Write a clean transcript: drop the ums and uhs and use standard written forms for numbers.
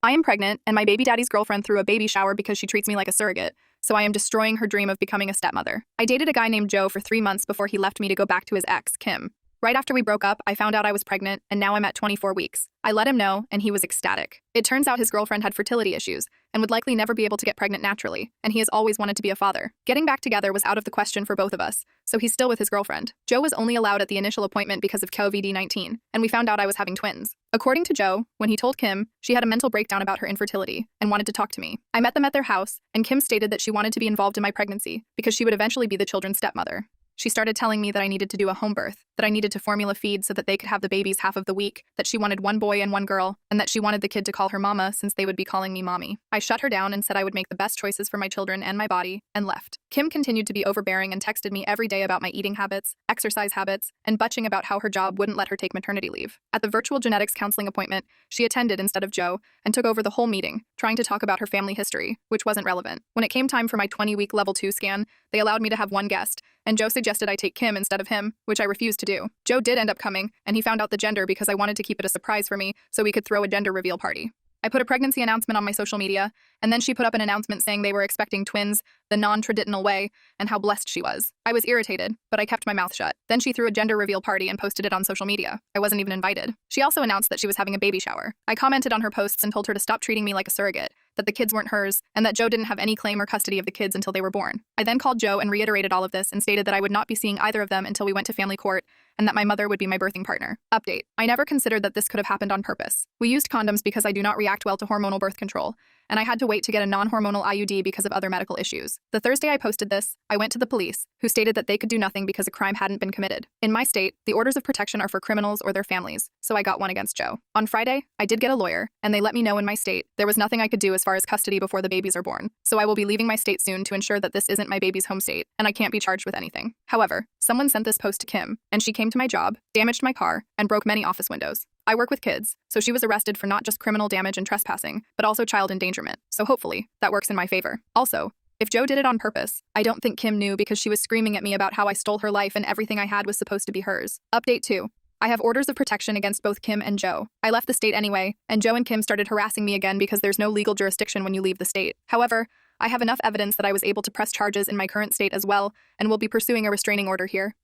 I am pregnant, and my baby daddy's girlfriend threw a baby shower because she treats me like a surrogate, so I am destroying her dream of becoming a stepmother. I dated a guy named Joe for 3 months before he left me to go back to his ex, Kim. Right after we broke up, I found out I was pregnant, and now I'm at 24 weeks. I let him know, and he was ecstatic. It turns out his girlfriend had fertility issues and would likely never be able to get pregnant naturally, and he has always wanted to be a father. Getting back together was out of the question for both of us, so he's still with his girlfriend. Joe was only allowed at the initial appointment because of COVID-19, and we found out I was having twins. According to Joe, when he told Kim, she had a mental breakdown about her infertility and wanted to talk to me. I met them at their house, and Kim stated that she wanted to be involved in my pregnancy because she would eventually be the children's stepmother. She started telling me that I needed to do a home birth, that I needed to formula feed so that they could have the babies half of the week, that she wanted one boy and one girl, and that she wanted the kid to call her mama since they would be calling me mommy. I shut her down and said I would make the best choices for my children and my body, and left. Kim continued to be overbearing and texted me every day about my eating habits, exercise habits, and butching about how her job wouldn't let her take maternity leave. At the virtual genetics counseling appointment, she attended instead of Joe and took over the whole meeting, trying to talk about her family history, which wasn't relevant. When it came time for my 20-week level 2 scan, they allowed me to have one guest, and Joe suggested I take Kim instead of him, which I refused to do. Joe did end up coming, and he found out the gender because I wanted to keep it a surprise for me so we could throw a gender reveal party. I put a pregnancy announcement on my social media, and then she put up an announcement saying they were expecting twins the non-traditional way and how blessed she was. I was irritated, but I kept my mouth shut. Then she threw a gender reveal party and posted it on social media. I wasn't even invited. She also announced that she was having a baby shower. I commented on her posts and told her to stop treating me like a surrogate, that the kids weren't hers, and that Joe didn't have any claim or custody of the kids until they were born. I then called Joe and reiterated all of this and stated that I would not be seeing either of them until we went to family court and that my mother would be my birthing partner. Update: I never considered that this could have happened on purpose. We used condoms because I do not react well to hormonal birth control, and I had to wait to get a non-hormonal IUD because of other medical issues. The Thursday I posted this, I went to the police, who stated that they could do nothing because a crime hadn't been committed. In my state, the orders of protection are for criminals or their families, so I got one against Joe. On Friday, I did get a lawyer, and they let me know in my state there was nothing I could do as far as custody before the babies are born, so I will be leaving my state soon to ensure that this isn't my baby's home state, and I can't be charged with anything. However, someone sent this post to Kim, and she came to my job, damaged my car, and broke many office windows. I work with kids, so she was arrested for not just criminal damage and trespassing, but also child endangerment, so hopefully, that works in my favor. Also, if Joe did it on purpose, I don't think Kim knew because she was screaming at me about how I stole her life and everything I had was supposed to be hers. Update 2. I have orders of protection against both Kim and Joe. I left the state anyway, and Joe and Kim started harassing me again because there's no legal jurisdiction when you leave the state. However, I have enough evidence that I was able to press charges in my current state as well, and will be pursuing a restraining order here.